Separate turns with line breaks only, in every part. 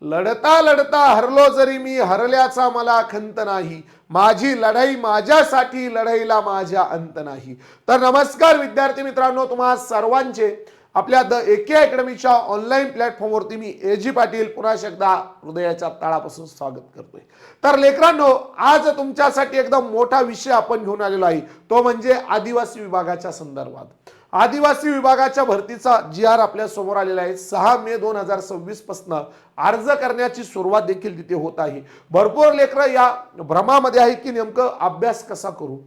लढता लढता हरलो जरी मी, हरल्याचा मला खंत नाही, माझी लढाई माझ्यासाठी, लढाईला माझ्या अंत नाही. तर नमस्कार विद्यार्थी मित्रांनो, तुम्हा सर्वांचे आपल्या द एके अकॅडमीच्या ऑनलाईन प्लॅटफॉर्मवरती मी एजी पाटील पुन्हा एकदा हृदयाच्या तळापासून स्वागत करतोय. तर लेकरांनो, आज तुमच्यासाठी एकदम मोठा विषय आपण घेऊन आलेलो आहे, तो म्हणजे आदिवासी विभागाच्या संदर्भात. आदिवासी विभागाच्या भरतीचा GR आपल्या समोर आलेला आहे. 6 मे 2026 पासून अर्ज करण्याची सुरुवात देखील तिथे होत आहे. भरपूर लेकरं या भ्रमामध्ये आहेत की नेमकं अभ्यास कसा करू,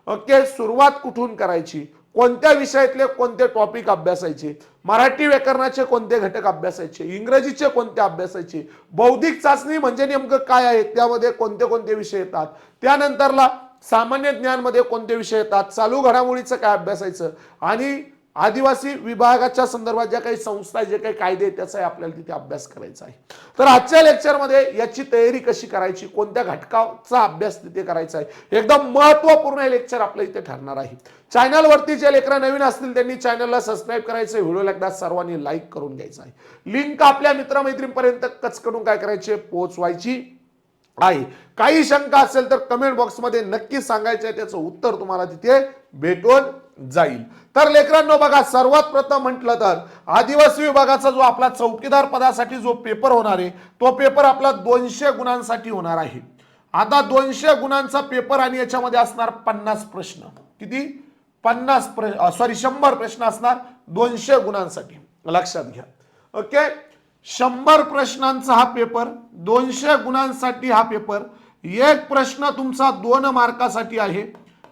ओके, सुरुवात कुठून करायची, कोणत्या विषयातले कोणते टॉपिक अभ्यासायचे, मराठी व्याकरणाचे कोणते घटक अभ्यासायचे, इंग्रजीचे कोणते अभ्यासायचे, बौद्धिक चाचणी म्हणजे नेमकं काय आहे, त्यामध्ये कोणते कोणते विषय येतात, त्यानंतरला सामान्य ज्ञान मध्ये कोणते विषय येतात, चालू घडामोडीचं काय अभ्यासायचं, आणि आदिवासी विभागाच्या संदर्भात ज्या काही संस्था, जे काही कायदे आहेत त्याचा आपल्याला तिथे अभ्यास करायचा आहे. तर आजच्या लेक्चरमध्ये याची तयारी कशी करायची, कोणत्या घटकाचा अभ्यास तिथे करायचा आहे, एकदम महत्त्वपूर्ण हे लेक्चर आपल्या इथे ठरणार आहे. चॅनलवरती जे लेकरं नवीन असतील त्यांनी चॅनलला सबस्क्राईब करायचं, व्हिडिओला एकदा सर्वांनी लाईक करून घ्यायचा आहे. लिंक आपल्या मित्रमैत्रींपर्यंत कचकरून काय करायचे, पोहोचवायची आहे. काही शंका असेल तर कमेंट बॉक्समध्ये नक्की सांगायचं आहे, त्याचं उत्तर तुम्हाला तिथे भेटून जाईल. तर लेकरांनो बघा, सर्वात प्रथम म्हटलं तर आदिवासी विभागाचा जो आपला चौकीदार पदासाठी जो पेपर होणार आहे, तो पेपर आपला 200 गुणांसाठी होणार आहे. आता 200 गुणांचा पेपर आणि याच्यामध्ये असणार 50 प्रश्न. किती? 100 प्रश्न असणार 200 गुणांसाठी, लक्षात घ्या. ओके, 100 प्रश्नांचा हा पेपर, 200 गुणांसाठी हा पेपर. एक प्रश्न तुमचा 2 मार्कासाठी आहे.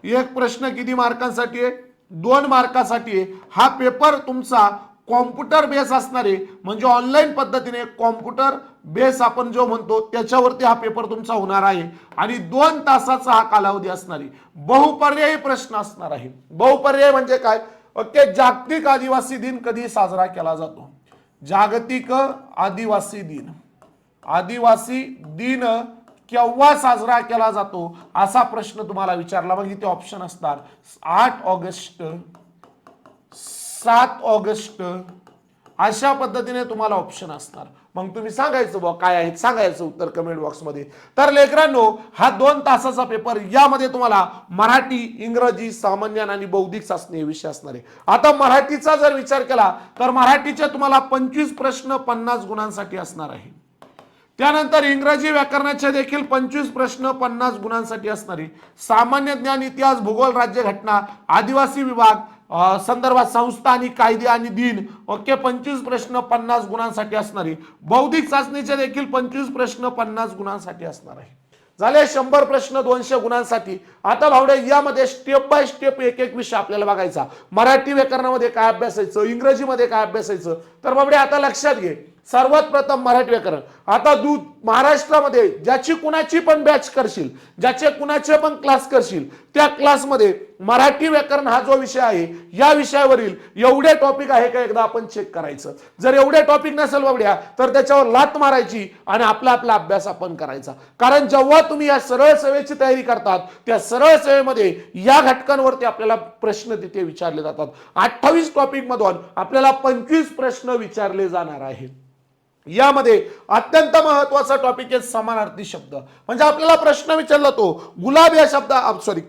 एक प्रश्न किती मार्कांसाठी आहे? 2 मार्कासाठी आहे. हा पेपर तुमचा कॉम्प्युटर बेस असणार आहे, म्हणजे ऑनलाईन पद्धतीने कॉम्प्युटर बेस आपण जो म्हणतो त्याच्यावरती हा पेपर तुमचा होणार आहे. आणि 2 तासाचा हा कालावधी असणार आहे. बहुपर्यायी प्रश्न असणार आहे. बहुपर्याय म्हणजे काय? ओके, जागतिक आदिवासी दिन कधी साजरा केला जातो? जागतिक आदिवासी दिन, आदिवासी दिन केव्हा साजरा केला जातो असा प्रश्न तुम्हाला विचारला. मग इथे ऑप्शन असणार 8 ऑगस्ट, 7 ऑगस्ट, अशा पद्धतीने तुम्हाला ऑप्शन असणार. मग तुम्ही सांगायचं बघ काय आहे, सांगायचं उत्तर कमेंट बॉक्समध्ये. तर लेकरांनो, हा 2 तासाचा पेपर, यामध्ये तुम्हाला मराठी, इंग्रजी, सामान्य आणि बौद्धिक चाचणी हे विषय असणार आहे. आता मराठीचा जर विचार केला तर मराठीचे तुम्हाला 25 प्रश्न 50 गुणांसाठी असणार आहे. त्यानंतर इंग्रजी व्याकरणाचे देखील 25 प्रश्न 50 गुणांसाठी असणार आहे. सामान्य ज्ञान, इतिहास, भूगोल, राज्यघटना, आदिवासी विभाग संदर्भात संस्था आणि कायदे आणि दिन, ओके, 25 प्रश्न 50 गुणांसाठी असणार आहे. बौद्धिक चाचणीचे देखील 25 प्रश्न 50 गुणांसाठी असणार आहे. झाले 100 प्रश्न 200 गुणांसाठी. आता भावड्या, यामध्ये स्टेप बाय स्टेप एक एक विषय आपल्याला बघायचा. मराठी व्याकरणामध्ये काय अभ्यासायचं, इंग्रजीमध्ये काय अभ्यासायचं. तर बाबड्या आता लक्षात घे, सर्वात प्रथम मराठी व्याकरण. आता दूध महाराष्ट्रामध्ये ज्याची कुणाची पण बॅच करशील, ज्याचे कुणाचे पण क्लास करशील, त्या क्लासमध्ये मराठी व्याकरण हा जो विषय आहे, या विषयावरील एवढे टॉपिक आहे का एकदा आपण चेक करायचं. जर एवढे टॉपिक नसेल बाबड्या तर त्याच्यावर लात मारायची आणि आपला आपला अभ्यास आपण करायचा. कारण जेव्हा तुम्ही या सरळ सेवेची तयारी करतात, त्या सरळ सेवेमध्ये या घटकांवरती आपल्याला प्रश्न तिथे विचारले जातात. 28 टॉपिक मधून आपल्याला 25 प्रश्न विचारले जाणार आहेत. यामध्ये अत्यंत महत्वाचा टॉपिक आहे समानार्थी शब्द. म्हणजे आपल्याला प्रश्न विचारला तो गुलाब या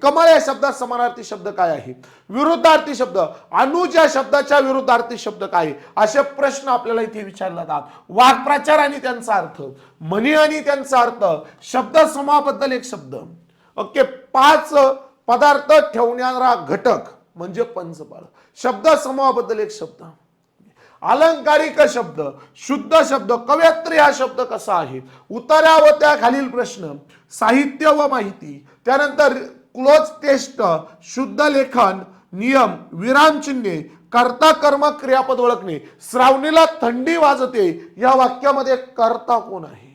कमळ या शब्दात समानार्थी शब्द काय आहे, विरुद्धार्थी शब्द, अनुज या शब्दाच्या विरुद्धार्थी शब्द काय, असे प्रश्न आपल्याला इथे विचारले जातात. वाक्प्रचार आणि त्यांचा अर्थ, म्हणी आणि त्यांचा अर्थ, शब्द समूहाबद्दल एक शब्द, ओके, 5 पदार्थ ठेवणारा घटक म्हणजे पंचपाळ, शब्द समूहाबद्दल एक शब्द, अलंकारिक शब्द, शुद्ध शब्द, कवयित्री हा शब्द कसा आहे, उतारा व त्या खालील प्रश्न, साहित्य व माहिती, त्यानंतर क्लोज टेस्ट, शुद्ध लेखन, नियम, विरामचिन्हे, कर्ता कर्म क्रियापद ओळखणे, श्रावणीला थंडी वाजते या वाक्यामध्ये कर्ता कोण आहे.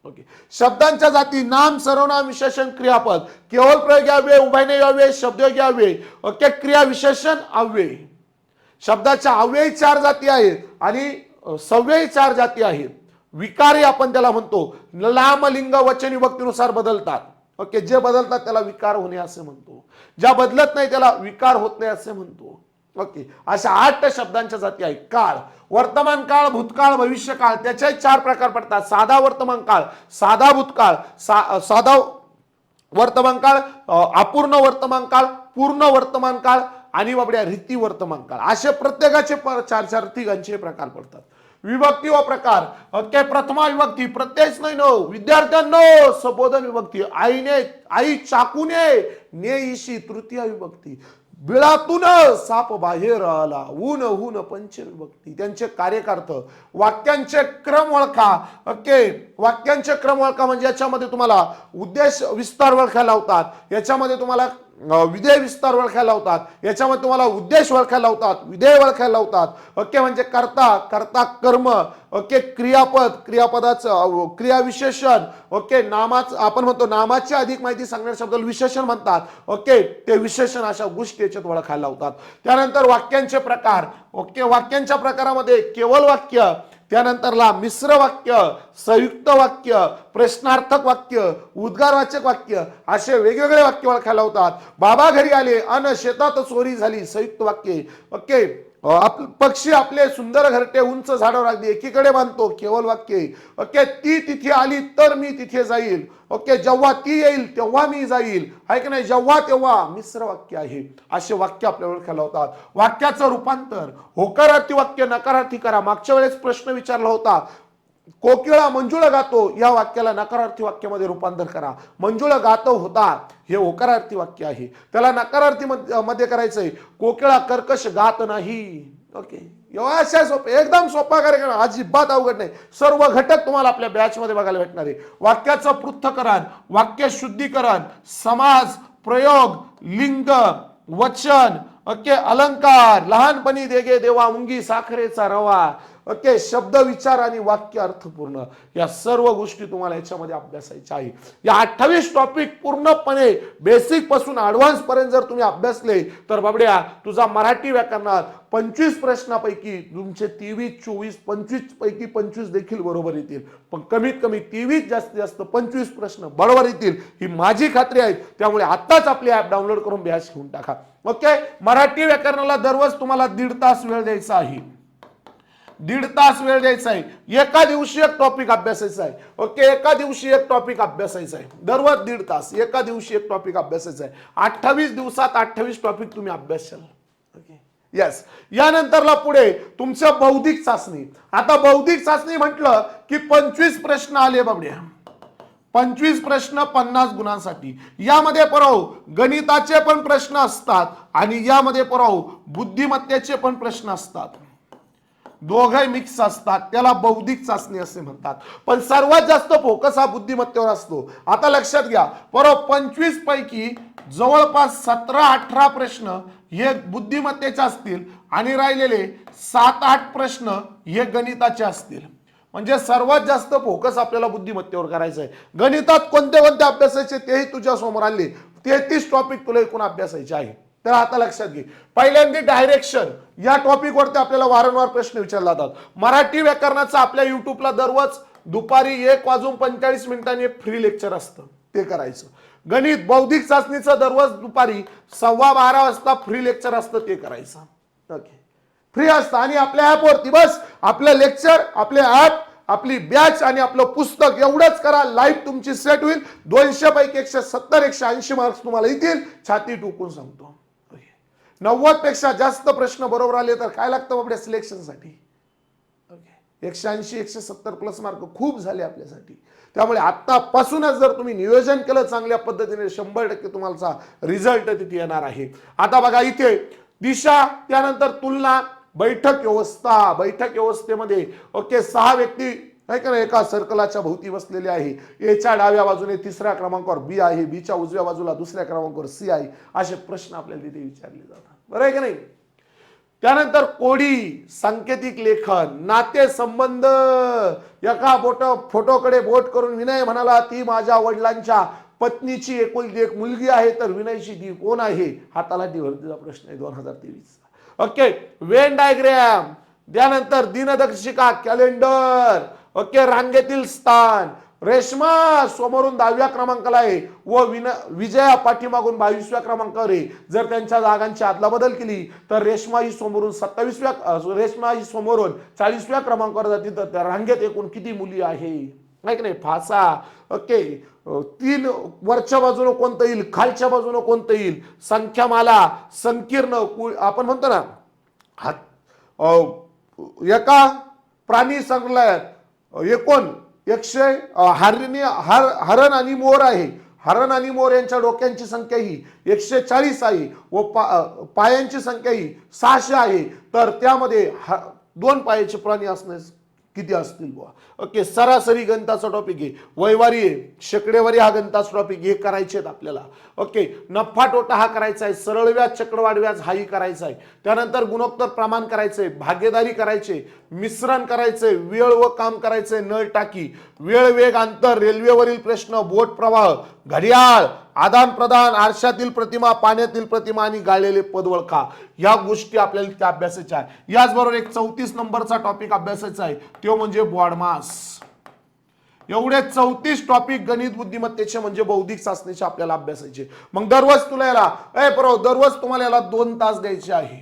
ओके, शब्दांच्या जाती, नाम, सर्वनाम, विशेषण, क्रियापद, केवळ प्रयोग यावे, उभयनिय यावे, शब्दयोग यावे, ओके, क्रिया विशेषण, अव्यय. शब्दाच्या अव्ययी 4 जाती आहेत आणि सव्ययी 4 जाती आहेत. विकारी आपण त्याला म्हणतो, लांब, लिंग, वचन, विभक्तीनुसार बदलतात. ओके, जे बदलतात त्याला विकार होणे असे म्हणतो, ज्या बदलत नाही त्याला विकार होत नाही असे म्हणतो. ओके, अशा 8 शब्दांच्या जाती आहेत. काळ, वर्तमान काळ, भूतकाळ, भविष्यकाळ, त्याच्याही 4 प्रकार पडतात. साधा वर्तमान काळ, साधा भूतकाळ, साधा वर्तमान काळ, अपूर्ण वर्तमान काळ, पूर्ण वर्तमान काळ आणि बाबड्या रीती वर्तमान काळ, असे प्रत्येकाचे 4 तिघांचे प्रकार पडतात. विभक्ती व प्रकार, ओके, प्रथमा विभक्ती, प्रत्येक नाही नो विद्यार्थ्यांनो, संबोधन विभक्ती, आईने आई चाकूने नेईशी, तृतीय विभक्ती, बिळातून साप बाहेर आला, ऊन हून पंचमी विभक्ती, त्यांचे कार्यकार्थ, वाक्यांचे क्रम ओळखा. ओके, वाक्यांचे क्रम ओळखा म्हणजे याच्यामध्ये तुम्हाला उद्देश विस्तार ओळखायला लावतात, याच्यामध्ये तुम्हाला विधेय विस्तार ओळखायला लावतात, याच्यामध्ये तुम्हाला उद्देश ओळखायला लावतात, विधेय ओळखायला लावतात. ओके, म्हणजे कर्ता, कर्ता कर्म, ओके, क्रियापद, क्रियापदाचं क्रियाविशेषण, ओके, नामाचं आपण म्हणतो नामाची अधिक माहिती सांगणाऱ्या शब्दाला विशेषण म्हणतात. ओके, ते विशेषण अशा गोष्टी याच्यात ओळखायला लावतात. त्यानंतर वाक्यांचे प्रकार, ओके, वाक्यांच्या प्रकारामध्ये केवळ वाक्य, त्यानंतरला मिश्र वाक्य, संयुक्त वाक्य, प्रश्नार्थक वाक्य, उद्गारवाचक वाक्य, असे वेगवेगळे वाक्य ओळखायला होतात. बाबा घरी आले अन शेतात चोरी झाली, संयुक्त वाक्य. ओके, पक्षी आपले सुंदर घरटे उंच झाडावर अगदी एकीकडे बांधतो, केवळ वाक्य. ओके, ती तिथे आली तर मी तिथे जाईल. ओके, जेव्हा ती येईल तेव्हा मी जाईल, आहे की नाही, जेव्हा तेव्हा, मिश्र वाक्य आहे. असे वाक्य आपल्याला ओळखायला होतात. वाक्याचं रूपांतर, होकारार्थी वाक्य नकारार्थी करा. मागच्या वेळेस प्रश्न विचारला होता, कोकिळा मंजुळ गातो या वाक्याला नकारार्थी वाक्यामध्ये रूपांतर करा. मंजुळ गातो होता हे होकारार्थी वाक्य आहे, त्याला नकारार्थी मध्ये करायचंय, कोकिळा कर्कश गात नाही. ओके, अशा सोपे, एकदम सोपा कार्यक्रम, अजिबात अवघड नाही. सर्व घटक तुम्हाला आपल्या बॅच मध्ये बघायला भेटणार आहे. वाक्याचं पृथ्थकरण, वाक्य शुद्धीकरण, समास, प्रयोग, लिंग, वचन, ओके, अलंकार, लहानपणी देगे देवा मुंगी साखरेचा रवा, ओके, शब्द विचार आणि वाक्य अर्थपूर्ण, या सर्व गोष्टी तुम्हाला याच्यामध्ये अभ्यासायच्या आहे. या 28 टॉपिक पूर्णपणे बेसिक पासून ऍडव्हान्स पर्यंत जर तुम्ही अभ्यासले तर बाबड्या तुझा मराठी व्याकरणात 25 प्रश्नापैकी तुमचे 23, 24, 25 पैकी 25 देखील बरोबर येतील. पण कमीत कमी 23 जास्तीत जास्त 25 प्रश्न बरोबर येतील ही माझी खात्री आहे. त्यामुळे आताच आपली ऍप डाउनलोड करून बॅच घेऊन टाका. ओके, मराठी व्याकरणाला दररोज तुम्हाला 1.5 तास वेळ द्यायचा आहे. 1.5 तास वेळ द्यायचा आहे. एका दिवशी एक टॉपिक अभ्यासायचा आहे. ओके, एका दिवशी एक टॉपिक अभ्यासायचा आहे. दररोज 1.5 तास, एका दिवशी एक टॉपिक अभ्यासायचा आहे. 28 दिवसात 28 टॉपिक तुम्ही अभ्यासाल. Okay, yes. यानंतरला पुढे तुमचं बौद्धिक चाचणी. आता बौद्धिक चाचणी म्हटलं की 25 प्रश्न आले बाबड्या, 25 प्रश्न 50 गुणांसाठी. यामध्ये परव गणिताचे पण प्रश्न असतात आणि यामध्ये परव बुद्धिमत्तेचे पण प्रश्न असतात. दोघे मिक्स असतात, त्याला बौद्धिक चाचणी असे म्हणतात. पण सर्वात जास्त फोकस हा बुद्धिमत्तेवर असतो. आता लक्षात घ्या, बरोबर 25 पैकी जवळपास 17-18 प्रश्न हे बुद्धिमत्तेचे असतील आणि राहिलेले 7-8 प्रश्न हे गणिताचे असतील. म्हणजे सर्वात जास्त फोकस आपल्याला बुद्धिमत्तेवर करायचं आहे. गणितात कोणते कोणते अभ्यासायचे तेही तुझ्या समोर आणले. 33 टॉपिक तुला एकूण अभ्यासायचे आहे. तर आता लक्षात घे, पहिल्यांदा डायरेक्शन या टॉपिक वरती आपल्याला वारंवार प्रश्न विचारले जातात. मराठी व्याकरणाचा आपल्या युट्यूबला दररोज दुपारी 1:45 फ्री लेक्चर असतं, ते करायचं. गणित बौद्धिक चाचणीचं दररोज दुपारी 12:15 वाजता फ्री लेक्चर असतं, ते करायचं. ओके, फ्री असतं. आणि आपल्या ऍप वरती बस आपलं लेक्चर, आपले ऍप, आपली बॅच आणि आपलं पुस्तक एवढंच करा, लाईव्ह तुमची सेट होईल. 200 पैकी 170, 180 मार्क्स तुम्हाला येतील, छाती टोकून सांगतो. 90 पेक्षा जास्त प्रश्न बरोबर आले तर काय लागतं बाबड्या सिलेक्शनसाठी? 180, 170 प्लस मार्क खूप झाले आपल्यासाठी. त्यामुळे आतापासूनच जर तुम्ही नियोजन केलं चांगल्या पद्धतीने 100% तुम्हाला रिझल्ट तिथे येणार आहे. आता बघा इथे दिशा, त्यानंतर तुलना, बैठक व्यवस्था. बैठक व्यवस्थेमध्ये ओके 6 व्यक्ती आहे का, एका सर्कलाच्या भोवती बसलेले आहे. एच्या डाव्या बाजूने 3ऱ्या क्रमांकावर बी आहे, बीच्या उजव्या बाजूला 2ऱ्या क्रमांकावर सी आहे. असे प्रश्न आपल्याला तिथे विचारले जातात, बरं आहे का नाही. त्यानंतर कोडी, सांकेतिक लेखन, नाते संबंध. एका फोटोकडे बोट करून विनय म्हणाला, ती माझ्या वडिलांच्या पत्नीची एकुलती एक मुलगी आहे, तर विनयची ती कोण आहे? हा तलाठी भरतीचा प्रश्न आहे 2023. Okay, Venn diagram. त्यानंतर दिनदर्शिका, कॅलेंडर. ओके, रांगेतील स्थान, रेश्मा समोरून 10व्या क्रमांकाला आहे व विजया पाठीमागून 22व्या क्रमांकावर आहे. जर त्यांच्या जागांची अदलाबदल केली तर रेश्मा ही समोरून 40व्या क्रमांकावर जाते. तर त्या रांगेत एकूण किती मुली आहे नाही की नाही? फासा. ओके, 3 वरच्या बाजूने कोणतं येईल, खालच्या बाजूने कोणतं येईल, संख्यामाला, संकीर्ण, आपण म्हणतो ना एका प्राणी संग्रहालयात एकूण 100 हरण आणि मोर आहे. हरण आणि मोर यांच्या डोक्यांची संख्या ही 140 आहे व पायांची संख्या ही 600 आहे. तर त्यामध्ये 2 पायाचे प्राणी असणे किती असतील बुवा? ओके, सरासरी गणिताचा टॉपिक आहे. वैवारी आहे, शेकडेवारी हा गणिताचा टॉपिक हे करायचे आहेत आपल्याला. ओके, नफा तोटा हा करायचा आहे, सरळ व्याज चक्रवाढ व्याज हाही करायचा आहे. त्यानंतर गुणोत्तर प्रमाण करायचंय, भागीदारी करायचे, मिश्रण करायचंय, वेळ व काम करायचंय, नळ टाकी, वेळ वेग अंतर, रेल्वेवरील प्रश्न, बोट प्रवाह, घडियाळ, आदान प्रदान, आरशातील प्रतिमा, पाण्यातील प्रतिमा आणि गाळलेले पद ओळखा. या गोष्टी आपल्याला त्या अभ्यासाच्या आहे. याचबरोबर एक 34 नंबरचा टॉपिक अभ्यासाचा आहे, तो म्हणजे बॉडमास. एवढे 34 टॉपिक गणित बुद्धिमत्तेचे म्हणजे बौद्धिक चाचणीचे आपल्याला अभ्यासायचे. मग दररोज तुला याला दररोज तुम्हाला याला 2 तास द्यायचे आहे.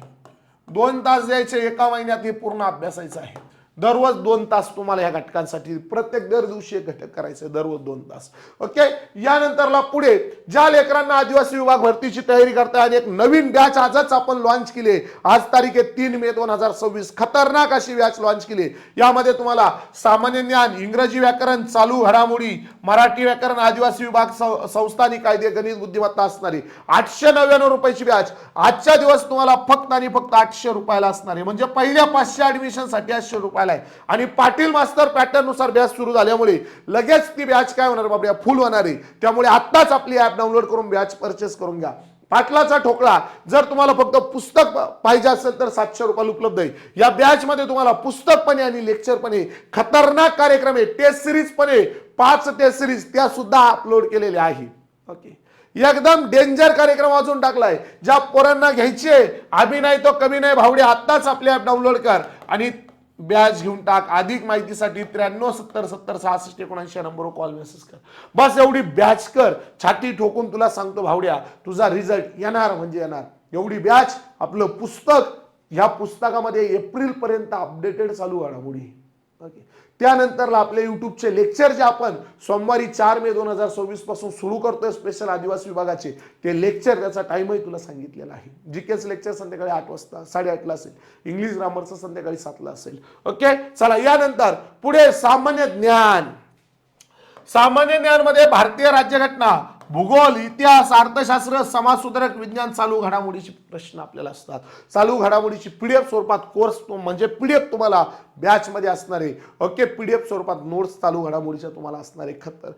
2 तास द्यायचे, एका महिन्यात हे पूर्ण अभ्यासायचं आहे. दररोज 2 तास तुम्हाला या घटकांसाठी, प्रत्येक दर दिवशी एक घटक करायचे, दररोज 2 तास. ओके, यानंतरला पुढे ज्या लेकरांना आदिवासी विभाग भरतीची तयारी करताय आणि एक नवीन बॅच आजच आपण लॉन्च केले. आज तारीख आहे 3 मे 2026. खतरनाक अशी बॅच लॉन्च केली. यामध्ये तुम्हाला सामान्य ज्ञान, इंग्रजी व्याकरण, चालू घडामोडी, मराठी व्याकरण, आदिवासी विभाग, संस्थानिक कायदे, गणित बुद्धिमत्ता असणारी 899 रुपयाची बॅच आजच्या दिवस तुम्हाला फक्त आणि फक्त 800 रुपयाला असणार आहे. म्हणजे पहिल्या 500 ऍडमिशन साठी 800 रुपये. आणि पाटील मास्टर पॅटर्न नुसार बॅच सुरू झाल्यामुळे लगेच ती बॅच काय होणार बाबा, फुल होणार आहे. त्यामुळे आताच आपली ऍप डाउनलोड करून बॅच परचेस करून घ्या. पाटलाचा ठोकळा, जर तुम्हाला फक्त पुस्तक पाहिजे असेल तर 700 रुपयाला उपलब्ध आहे. या बॅच मध्ये तुम्हाला पुस्तक पण आहे आणि लेक्चर पण आहे. खतरनाक कार्यक्रम आहे, टेस्ट सिरीज पण आहे, 5 टेस्ट सिरीज त्या सुद्धा अपलोड केलेल्या आहे. ओके, एकदम डेंजर कार्यक्रम वाजून टाकलाय. ज्या पोरांना घ्यायचे अभिनय तो कमी नाही भावडे, आताच आपली ऍप डाउनलोड कर आणि बॅच घेऊन टाक. अधिक माहितीसाठी 93 70 70 66 79 नंबरवर कॉल मेसेज कर. बस एवढी बॅच कर. छाती ठोकून तुला सांगतो भावड्या, तुझा रिझल्ट येणार म्हणजे येणार. एवढी बॅच, आपलं पुस्तक, ह्या पुस्तकामध्ये एप्रिल पर्यंत अपडेटेड चालू घडामोडी. ओके, त्यानंतर आपले युट्यूबचे लेक्चर जे आपण सोमवारी 4 मे 2026 पासून सुरू करतोय स्पेशल आदिवासी विभागाचे, ते लेक्चर, त्याचा टाइमही तुला सांगितलेला आहे. जीकेचं लेक्चर संध्याकाळी 8 वाजता 8:30ला असेल. इंग्लिश ग्रामरचं संध्याकाळी 7ला असेल. ओके, चला यानंतर पुढे सामान्य ज्ञान. सामान्य ज्ञान मध्ये भारतीय राज्यघटना, भूगोल, इतिहास, अर्थशास्त्र, समाजसुधारक विज्ञान, चालू घडामोडीचे प्रश्न आपल्याला असतात. चालू घडामोडीची पीडीएफ स्वरूपात कोर्स म्हणजे पीडीएफ तुम्हाला बॅच मध्ये असणार आहे. ओके, पीडीएफ स्वरूपात नोट्स चालू घडामोडीच्या तुम्हाला असणार आहे.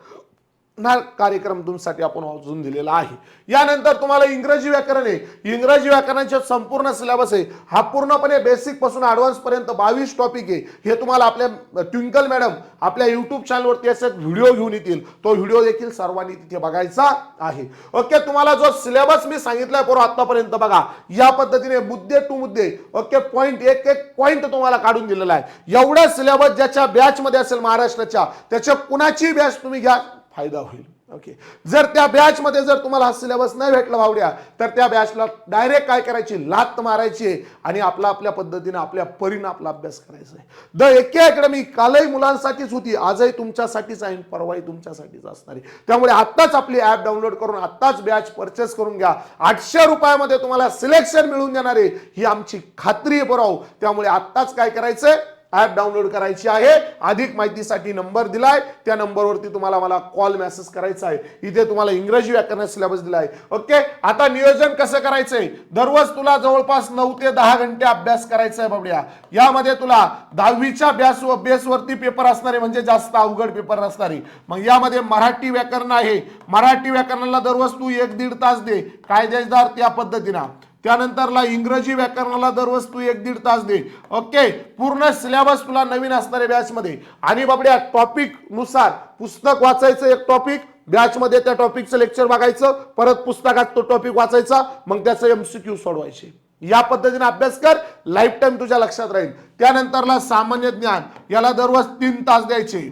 कार्यक्रम तुमच्यासाठी आपण वाचून दिलेला आहे. यानंतर तुम्हाला इंग्रजी व्याकरण आहे. इंग्रजी व्याकरणाचे संपूर्ण सिलेबस आहे. हा पूर्णपणे बेसिक पासून ऍडव्हान्स पर्यंत 22 टॉपिक आहे. हे तुम्हाला आपल्या ट्विंकल मॅडम आपल्या युट्यूब चॅनलवरती असे व्हिडिओ घेऊन येतील. तो व्हिडिओ देखील सर्वांनी तिथे बघायचा आहे. ओके, तुम्हाला जो सिलेबस मी सांगितलाय पूर्ण आतापर्यंत बघा, या पद्धतीने मुद्दे टू मुद्दे, ओके, पॉइंट एक पॉइंट तुम्हाला काढून दिलेला आहे. एवढा सिलेबस ज्याच्या बॅच मध्ये असेल महाराष्ट्राच्या, त्याच्या कुणाची बॅच तुम्ही घ्या, फायदा होईल. ओके, जर त्या बॅच मध्ये जर तुम्हाला हा सिलेबस नाही भेटला भावड्या, तर त्या बॅचला डायरेक्ट काय करायची, लात मारायची आणि आपल्या पद्धतीने आपल्या परीने आपला अभ्यास करायचा आहे. द एके अकॅडमी कालही मुलांसाठीच होती, आजही तुमच्यासाठीच आहे, परवाही तुमच्यासाठीच असणार आहे. त्यामुळे आत्ताच आपली ऍप डाउनलोड करून आत्ताच बॅच परचेस करून घ्या. 800 रुपयामध्ये तुम्हाला सिलेक्शन मिळून देणार आहे, ही आमची खात्री आहे बरोबर. त्यामुळे आत्ताच काय करायचंय, ऍप डाउनलोड करायची आहे. अधिक माहितीसाठी नंबर दिलाय, त्या नंबरवरती तुम्हाला मला कॉल मेसेज करायचा आहे. इथे तुम्हाला इंग्रजी व्याकरण सिलेबस दिलाय. ओके, आता नियोजन कसं करायचंय, दररोज तुला जवळपास 9 ते 10 घंटे अभ्यास करायचा आहे बाबड्या. यामध्ये तुला 10वीच्या बेसवरती पेपर असणारे, म्हणजे जास्त अवघड पेपर असणारे. मग यामध्ये मराठी व्याकरण आहे. मराठी व्याकरणाला दररोज तू 1-1.5 तास दे, कायदेदार त्या पद्धतीनं. त्यानंतरला इंग्रजी व्याकरणाला दररोज तू 1-1.5 तास दे. ओके, पूर्ण सिलेबस तुला नवीन असणारे बॅच मध्ये. आणि बाबड्या टॉपिक नुसार पुस्तक वाचायचं, एक टॉपिक बॅच मध्ये त्या टॉपिकचं लेक्चर बघायचं, परत पुस्तकात तो टॉपिक वाचायचा, मग त्याचे MCQ सोडवायचे. या पद्धतीने अभ्यास कर, लाईफ टाइम तुझ्या लक्षात राहील. त्यानंतरला सामान्य ज्ञान, याला दररोज 3 तास द्यायचे.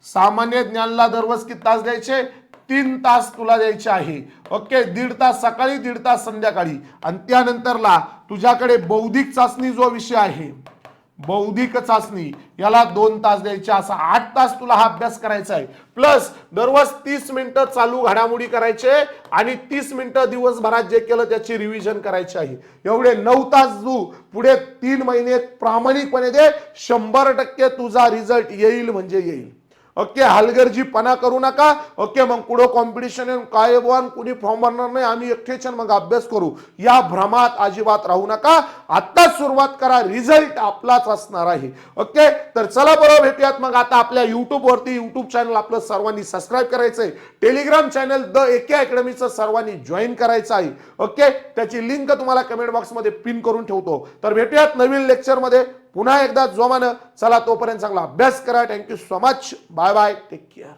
सामान्य ज्ञानला दररोज किती तास द्यायचे? 3 तास तुला द्यायचे आहे. ओके, 1.5 तास सकाळी, 1.5 तास संध्याकाळी. आणि त्यानंतरला तुझ्याकडे बौद्धिक चाचणी जो विषय आहे, बौद्धिक चाचणी, याला 2 तास द्यायचे. असा 8 तास तुला हा अभ्यास करायचा आहे. प्लस दररोज 30 मिनिटं चालू घडामोडी करायचे आणि 30 मिनिटं दिवसभरात जे केलं त्याची रिव्हिजन करायची आहे. एवढे 9 तास तू पुढे 3 महिने प्रामाणिकपणे दे. 100% तुझा रिझल्ट येईल म्हणजे येईल. ओके, हलगर्जीपणा करू नका. ओके, मग पुढे कॉम्पिटिशन काय बोन कुणी फॉर्म भरणार नाही, आम्ही एकटेच मग अभ्यास करू, या भ्रमात अजिबात राहू नका. आत्ताच सुरुवात करा, रिझल्ट आपलाच असणार आहे. ओके, तर चला बरोबर भेटूयात मग आता आपल्या युट्यूबवरती. युट्यूब चॅनल आपलं सर्वांनी सबस्क्राईब करायचंय. टेलिग्राम चॅनल द एके अकॅडमीचं सर्वांनी जॉईन करायचं आहे. ओके, त्याची लिंक तुम्हाला कमेंट बॉक्समध्ये पिन करून ठेवतो. तर भेटूयात नवीन लेक्चरमध्ये पुन्हा एकदा जोमानं. चला, तोपर्यंत चांगला अभ्यास करा. Thank you so much. Bye bye, take care.